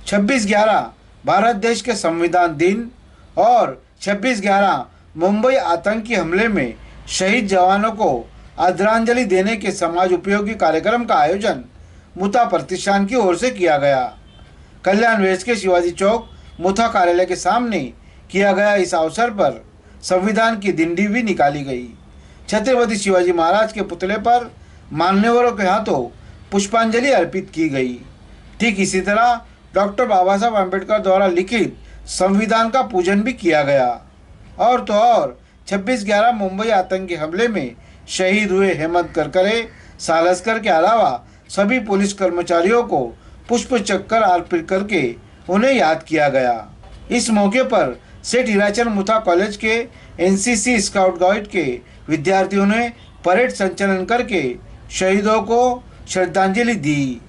26/11 भारत देश के संविधान दिन और 26/11 मुंबई आतंकी हमले में शहीद जवानों को आदरांजलि देने के समाज उपयोगी कार्यक्रम का आयोजन मुथा प्रतिष्ठान की ओर से किया गया। कल्याण वेस्ट के शिवाजी चौक मुथा कार्यालय के सामने किया गया इस अवसर पर संविधान की दिंडी भी निकाली गई। छत्रपति शिवाजी महाराज के पुतले पर मान्यवरों के हाथों पुष्पांजलि अर्पित की गई। ठीक इसी तरह डॉक्टर बाबा साहब अम्बेडकर द्वारा लिखित संविधान का पूजन भी किया गया। और तो और 26/11 मुंबई आतंकी हमले में शहीद हुए हेमंत करकरे, सालस्कर के अलावा सभी पुलिस कर्मचारियों को पुष्प चक्कर अर्पित करके उन्हें याद किया गया। इस मौके पर सेठ हीराचंद मुथा कॉलेज के एनसीसी स्काउट गाइड के विद्यार्थियों ने परेड संचालन करके शहीदों को श्रद्धांजलि दी।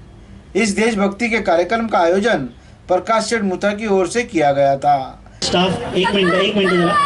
इस देशभक्ति के कार्यक्रम का आयोजन प्रकाश सेठ मुथा की ओर से किया गया था। स्टाफ एक मिनट जरा।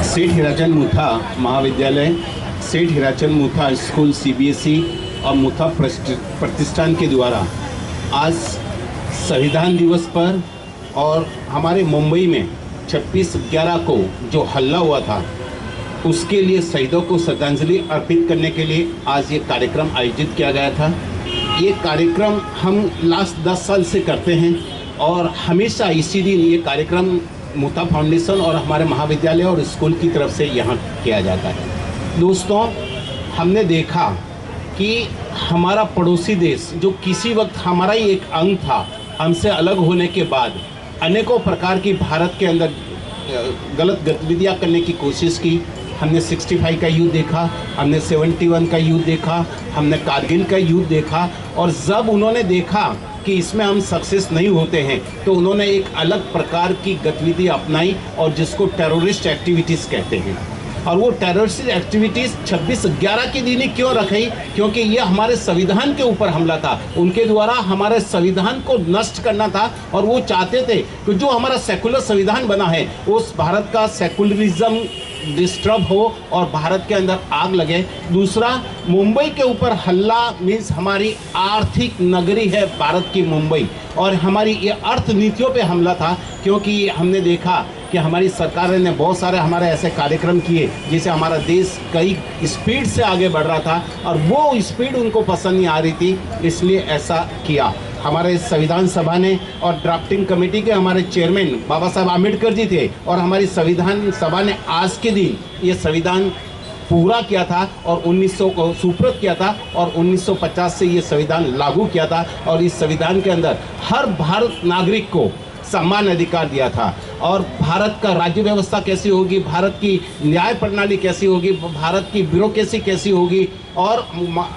सेठ हीराचंद मुथा महाविद्यालय, सेठ हीराचंद मुथा स्कूल सीबीएसई और मुथा प्रतिष्ठान के द्वारा आज संविधान दिवस पर और हमारे मुंबई में 26/11 को जो हल्ला हुआ था उसके लिए शहीदों को श्रद्धांजलि अर्पित करने के लिए आज ये कार्यक्रम आयोजित किया गया था। ये कार्यक्रम हम लास्ट 10 साल से करते हैं और हमेशा इसी दिन ये कार्यक्रम मुथा फाउंडेशन और हमारे महाविद्यालय और स्कूल की तरफ से यहाँ किया जाता है। दोस्तों, हमने देखा कि हमारा पड़ोसी देश जो किसी वक्त हमारा ही एक अंग था, हमसे अलग होने के बाद अनेकों प्रकार की भारत के अंदर गलत गतिविधियाँ करने की कोशिश की। हमने 65 का युद्ध देखा, हमने 71 का युद्ध देखा, हमने कारगिल का युद्ध देखा और जब उन्होंने देखा कि इसमें हम सक्सेस नहीं होते हैं तो उन्होंने एक अलग प्रकार की गतिविधि अपनाई और जिसको टेररिस्ट एक्टिविटीज़ कहते हैं। और वो टेररिस्ट एक्टिविटीज़ 26/11 के दिन ही क्यों रखी? क्योंकि ये हमारे संविधान के ऊपर हमला था। उनके द्वारा हमारे संविधान को नष्ट करना था और वो चाहते थे कि जो हमारा सेकुलर संविधान बना है उस भारत का सेकुलरिज्म डिस्टर्ब हो और भारत के अंदर आग लगे। दूसरा, मुंबई के ऊपर हल्ला मीन्स हमारी आर्थिक नगरी है भारत की मुंबई और हमारी ये अर्थ नीतियों पे हमला था। क्योंकि हमने देखा कि हमारी सरकार ने बहुत सारे हमारे ऐसे कार्यक्रम किए जिससे हमारा देश कई स्पीड से आगे बढ़ रहा था और वो स्पीड उनको पसंद नहीं आ रही थी, इसलिए ऐसा किया। हमारे संविधान सभा ने और ड्राफ्टिंग कमेटी के हमारे चेयरमैन बाबा साहब आम्बेडकर जी थे और हमारी संविधान सभा ने आज के दिन ये संविधान पूरा किया था और 1900 को सुपुर्द किया था और 1950 से ये संविधान लागू किया था और इस संविधान के अंदर हर भारत नागरिक को समान अधिकार दिया था। और भारत का राज्य व्यवस्था कैसी होगी, भारत की न्याय प्रणाली कैसी होगी, भारत की ब्यूरोक्रेसी कैसी होगी और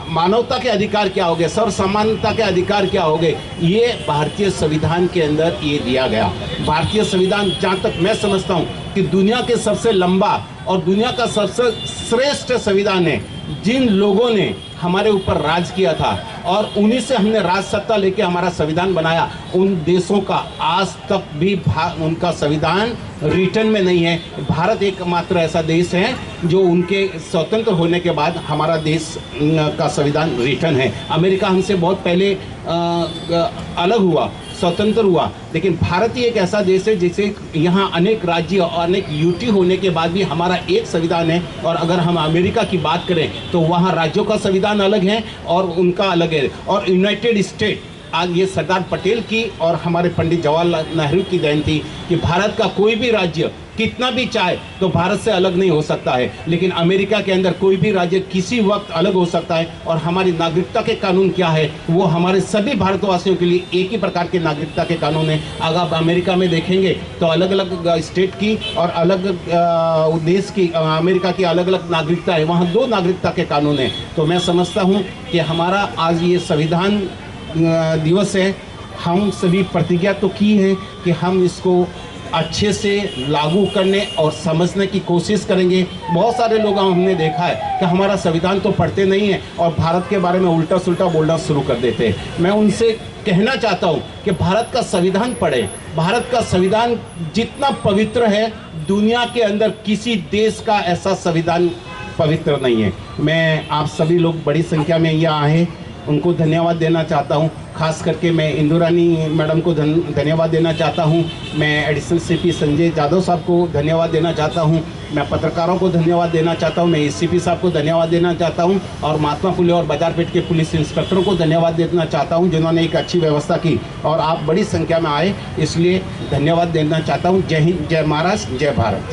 मानवता के अधिकार क्या होंगे, सर्व समानता के अधिकार क्या होंगे, ये भारतीय संविधान के अंदर ये दिया गया। भारतीय संविधान जहाँ तक मैं समझता हूँ कि दुनिया के सबसे लंबा और दुनिया का सबसे श्रेष्ठ संविधान है। जिन लोगों ने हमारे ऊपर राज किया था और उन्हीं से हमने राज सत्ता लेके हमारा संविधान बनाया, उन देशों का आज तक भी उनका संविधान रिटर्न में नहीं है। भारत एकमात्र ऐसा देश है जो उनके स्वतंत्र होने के बाद हमारा देश का संविधान रिटर्न है। अमेरिका हमसे बहुत पहले अलग हुआ, स्वतंत्र हुआ, लेकिन भारत ही एक ऐसा देश है जिसे यहाँ अनेक राज्य और अनेक यूटी होने के बाद भी हमारा एक संविधान है। और अगर हम अमेरिका की बात करें तो वहाँ राज्यों का संविधान अलग है और उनका अलग है। और यूनाइटेड स्टेट, आज ये सरदार पटेल की और हमारे पंडित जवाहरलाल नेहरू की देन थी कि भारत का कोई भी राज्य कितना भी चाहे तो भारत से अलग नहीं हो सकता है, लेकिन अमेरिका के अंदर कोई भी राज्य किसी वक्त अलग हो सकता है। और हमारी नागरिकता के कानून क्या है, वो हमारे सभी भारतवासियों के लिए एक ही प्रकार के नागरिकता के कानून है। अगर आप अमेरिका में देखेंगे तो अलग अलग स्टेट की और अलग देश की, अमेरिका की अलग अलग नागरिकता है, वहाँ 2 नागरिकता के कानून है। तो मैं समझता हूँ कि हमारा आज ये संविधान दिवस है, हम सभी प्रतिज्ञा तो की है कि हम इसको अच्छे से लागू करने और समझने की कोशिश करेंगे। बहुत सारे लोग हमने देखा है कि हमारा संविधान तो पढ़ते नहीं है और भारत के बारे में उल्टा सुल्टा बोलना शुरू कर देते हैं। मैं उनसे कहना चाहता हूँ कि भारत का संविधान पढ़ें। भारत का संविधान जितना पवित्र है, दुनिया के अंदर किसी देश का ऐसा संविधान पवित्र नहीं है। मैं आप सभी लोग बड़ी संख्या में यहाँ आए, उनको धन्यवाद देना चाहता हूँ। खास करके मैं इंदु रानी मैडम को धन्यवाद देना चाहता हूँ। मैं एडिशनल सीपी संजय जादव साहब को धन्यवाद देना चाहता हूँ। मैं पत्रकारों को धन्यवाद देना चाहता हूँ। मैं एसीपी साहब को धन्यवाद देना चाहता हूँ और महात्मा फुले और बाजारपेट के पुलिस इंस्पेक्टरों को धन्यवाद देना चाहता हूँ, जिन्होंने एक अच्छी व्यवस्था की और आप बड़ी संख्या में आए, इसलिए धन्यवाद देना चाहता हूँ। जय हिंद, जय महाराष्ट्र, जय भारत।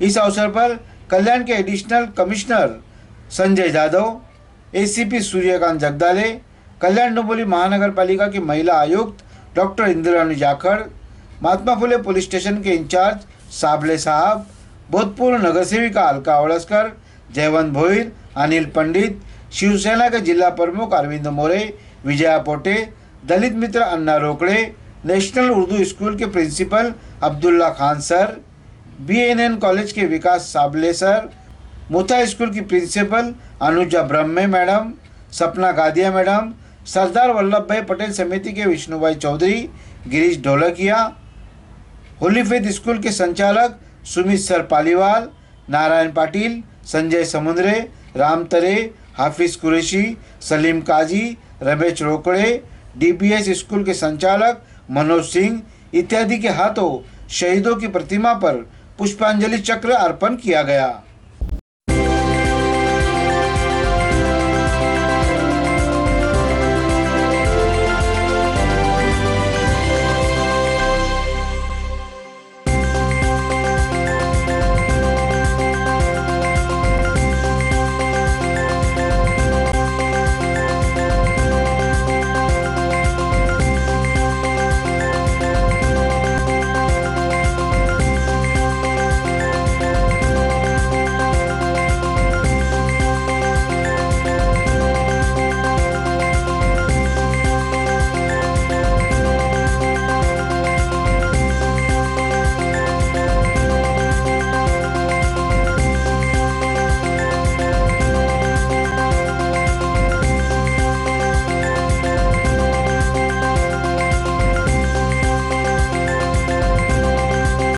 इस अवसर पर कल्याण के additional commissioner Sanjay Jadhav, ACP Suryakant Jagdale, Kalyan Dombivli महानगर पालिका की महिला आयुक्त doctor Indrani Jakhar, Mahatma Phule police station के इंचार्ज साबले साहब, भूतपूर्व नगर सेविका अलका वड़स्कर, जयवंत भोईर, अनिल पंडित, शिवसेना के जिला प्रमुख अरविंद मोरे, विजया पोटे, दलित मित्र अन्ना रोकड़े, नेशनल उर्दू स्कूल के principal Abdullah Khan sir, BNN college के विकास साबले सर, मुथा स्कूल की principal Anuja Brahme madam, Sapna Gadia madam, Sardar Vallabh Bhai Patel समिति के Vishnubhai Chaudhary, Girish Dholakia, holy faith school के संचालक Sumit sir Paliwal, Narayan Patil, Sanjay Samudre, Ram Tare, Hafiz Qureshi, Salim Qazi, Ramesh Rokade, DBS school के संचालक मनोज सिंह इत्यादि के हाथों शहीदों की प्रतिमा पर पुष्पांजलि चक्र अर्पण किया गया।